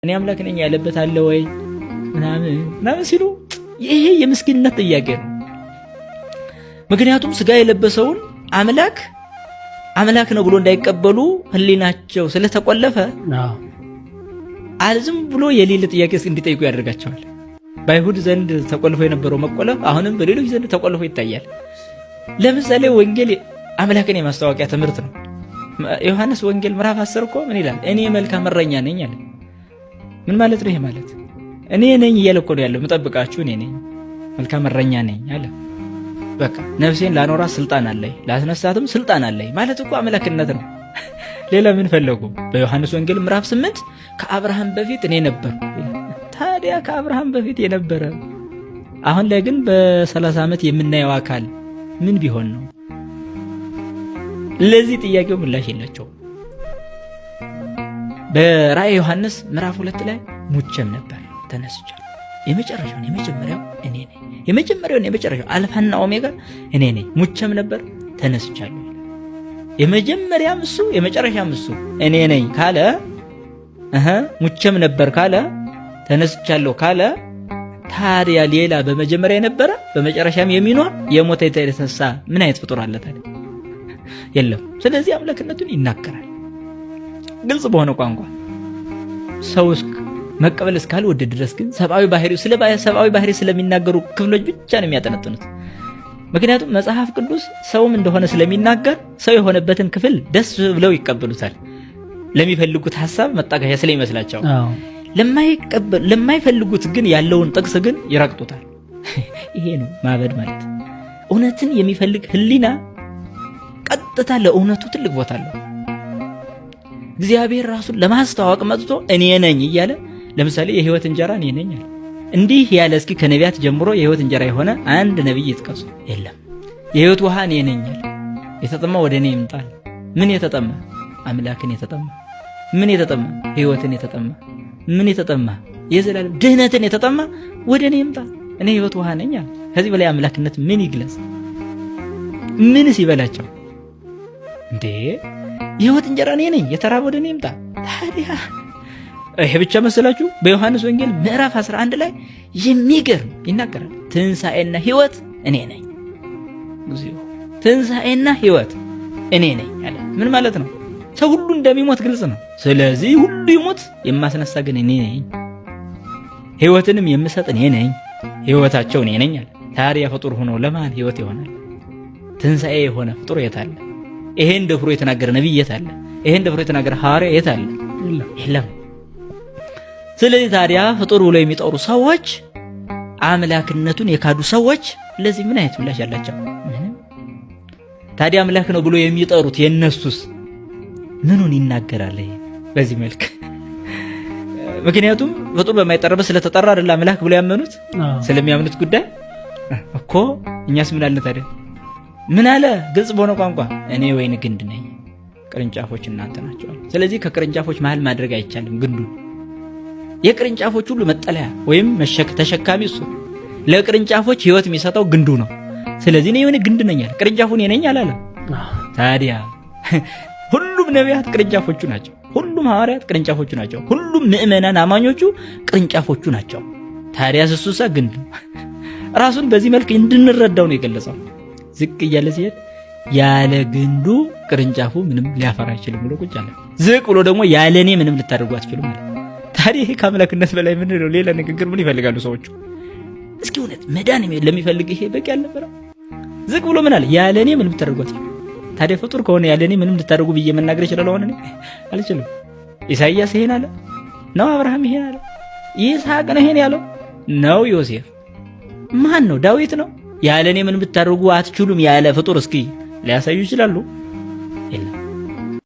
እኔ አምላክ ነኝ ያለበት አለ ወይ ምናምን ሲሉ ይሄ የምስኪንነት ጥያቄ ነው። ምክንያቱም ስጋ የለበሰውን አምላክ ነው ብሎ እንዳይቀበሉ ህሊናቸው ስለተቆለፈ አልዝም ብሎ የሌለ ጥያቄ እንዲጠይቁ ያደርጋቸዋል። በአይሁድ ዘንድ ተቆልፎ የነበረው መቆለፍ አሁንም በሌሎች ዘንድ ተቆልፎ ይታያል። ለምሳሌ ወንጌል አምላክን የማስተዋወቂያ ትምህርት ነው። ዮሐንስ ወንጌል ምዕራፍ 10 እኮ ምን ይላል? እኔ መልካም እረኛ ነኝ አለ። ምን ማለት ነው ይሄ? ማለት እኔ ነኝ እያለ እኮ ነው ያለው። መጠብቃችሁ እኔ ነኝ፣ መልካም እረኛ ነኝ አለ። በቃ ነፍሴን ላኖራት ስልጣን አለኝ፣ ላስነሳትም ስልጣን አለኝ ማለት እኮ አምላክነት ነው። ሌላ ምን ፈለጉ? በዮሐንስ ወንጌል ምዕራፍ 8 ከአብርሃም በፊት እኔ ነበር። ታዲያ ከአብርሃም በፊት የነበረ አሁን ላይ ግን በ30 ዓመት የምናየው አካል ምን ቢሆን ነው? ለዚህ ጥያቄው ምላሽ የላቸው። በራእየ ዮሐንስ ምዕራፍ 2 ላይ ሙቼም ነበር ተነስቻለሁ። የመጀመሪያው እኔ ነኝ። የመጀመሪያው አልፋና ኦሜጋ እኔ ነኝ። ሙቼም ነበር ተነስቻለሁ። የመጀመሪያም እሱ የመጨረሻም እሱ እኔ ነኝ ካለ ሙቼም ነበር ካለ ተነስቻለሁ ካለ ታዲያ ሌላ በመጀመሪያ የነበረ በመጨረሻም የሚኖር የሞተ የተነሳ ምን አይነት ፍጡር አለ ታዲያ? የለም። ስለዚህ አምላክነቱን ይናገራል ግልጽ በሆነ ቋንቋ። ሰው መቀበል እስካልወደደ ድረስ ግን ሰብአዊ ባህሪ ስለሚናገሩ ክፍሎች ብቻ ነው የሚያጠነጥኑት። ምክንያቱም መጽሐፍ ቅዱስ ሰውም እንደሆነ ስለሚናገር ሰው የሆነበትን ክፍል ደስ ብለው ይቀበሉታል። ለሚፈልጉት ሐሳብ መጣጋያ ስለሚመስላቸው ለማይፈልጉት ግን ያለውን ጥቅስ ግን ይረግጡታል። ይሄ ነው ማበድ ማለት። እውነትን የሚፈልግ ህሊና ቀጥታ ለእውነቱ ትልቅ ቦታ አለው። እግዚአብሔር ራሱን ለማስተዋወቅ መጥቶ እኔ ነኝ እያለ ለምሳሌ የህይወት እንጀራ እኔ ነኝ አለ። እንዲህ ያለ እስኪ ከነቢያት ጀምሮ የህይወት እንጀራ የሆነ አንድ ነብይ ይጥቀሱ? የለም። የህይወት ውሃ እኔ ነኝ አለ። የተጠማ ወደ እኔ ይምጣል። ምን የተጠማ? አምላክን የተጠማ። ምን የተጠማ? ህይወትን የተጠማ። ምን የተጠማ? የዘላለም ድህነትን የተጠማ ወደ እኔ ይምጣ። እኔ ህይወት ውሃ ነኝ አለ። ከዚህ በላይ አምላክነት ምን ይግለጽ? ምንስ ይበላቸው እንዴ? የህይወት እንጀራ እኔ ነኝ፣ የተራበ ወደ እኔ ይምጣ። ታዲያ ይሄ ብቻ መሰላችሁ? በዮሐንስ ወንጌል ምዕራፍ 11 ላይ የሚገርም ይናገራል። ትንሣኤና ህይወት እኔ ነኝ። ትንሣኤና ህይወት እኔ ነኝ አለ። ምን ማለት ነው? ሰው ሁሉ እንደሚሞት ግልጽ ነው። ስለዚህ ሁሉ ይሞት፣ የማስነሳ ግን እኔ ነኝ። ህይወትንም የምሰጥ እኔ ነኝ፣ ህይወታቸው እኔ ነኝ አለ። ታዲያ ፍጡር ሆኖ ለማን ህይወት ይሆናል? ትንሣኤ የሆነ ፍጡር የት አለ? ይሄን ደፍሮ የተናገረ ነብይ የት አለ? ይሄን ደፍሮ የተናገረ ሐዋርያ የት አለ? የለም። ስለዚህ ታዲያ ፍጡር ብሎ የሚጠሩ ሰዎች፣ አምላክነቱን የካዱ ሰዎች ለዚህ ምን አይነት ምላሽ ያላቸው? ምንም። ታዲያ አምላክ ነው ብሎ የሚጠሩት የነሱስ ምኑን ይናገራል? በዚህ መልክ ምክንያቱም ፍጡር በማይጠራበት ስለተጠራ አይደል አምላክ ብሎ ያመኑት። ስለሚያምኑት ጉዳይ እኮ እኛስ ምን አለ ታዲያ? ምን አለ? ግልጽ በሆነ ቋንቋ እኔ ወይን ግንድ ነኝ፣ ቅርንጫፎች እናንተ ናቸው። ስለዚህ ከቅርንጫፎች መሃል ማድረግ አይቻልም ግንዱ። የቅርንጫፎች ሁሉ መጠለያ ወይም ተሸካሚ እሱ። ለቅርንጫፎች ህይወት የሚሰጠው ግንዱ ነው። ስለዚህ እኔ ወይን ግንድ ነኝ አለ። ቅርንጫፉ እኔ ነኝ አላለ። ታዲያ ሁሉም ነቢያት ቅርንጫፎቹ ናቸው። ሁሉም ሐዋርያት ቅርንጫፎቹ ናቸው። ሁሉም ምእመናን አማኞቹ ቅርንጫፎቹ ናቸው። ታዲያ እሱሳ ግንድ ራሱን በዚህ መልክ እንድንረዳው ነው የገለጸው። ዝቅ እያለ ሲሄድ ያለ ግንዱ ቅርንጫፉ ምንም ሊያፈራ አይችልም ብሎ ቁጭ አለ። ዝቅ ብሎ ደግሞ ያለ እኔ ምንም ልታደርጉ አትችሉም ማለት። ታዲያ ይሄ ከአምላክነት በላይ ምን ነው? ሌላ ንግግር ምን ይፈልጋሉ ሰዎቹ? እስኪ እውነት መዳን ለሚፈልግ ይሄ በቂ አልነበረም? ዝቅ ብሎ ምን አለ? ያለ እኔ ምንም ልታደርጉ አትችሉም። ታዲያ ፍጡር ከሆነ ያለ እኔ ምንም ልታደርጉ ብዬ መናገር እችላለሁ? ሆነ አልችልም። ኢሳይያስ ይሄን አለ ነው? አብርሃም ይሄን አለ? ይስሐቅ ነው ይሄን ያለው ነው? ዮሴፍ ማን ነው? ዳዊት ነው? ያለ እኔ ምንም ልታደርጉ አትችሉም ያለ ፍጡር እስኪ ሊያሳዩ ይችላሉ?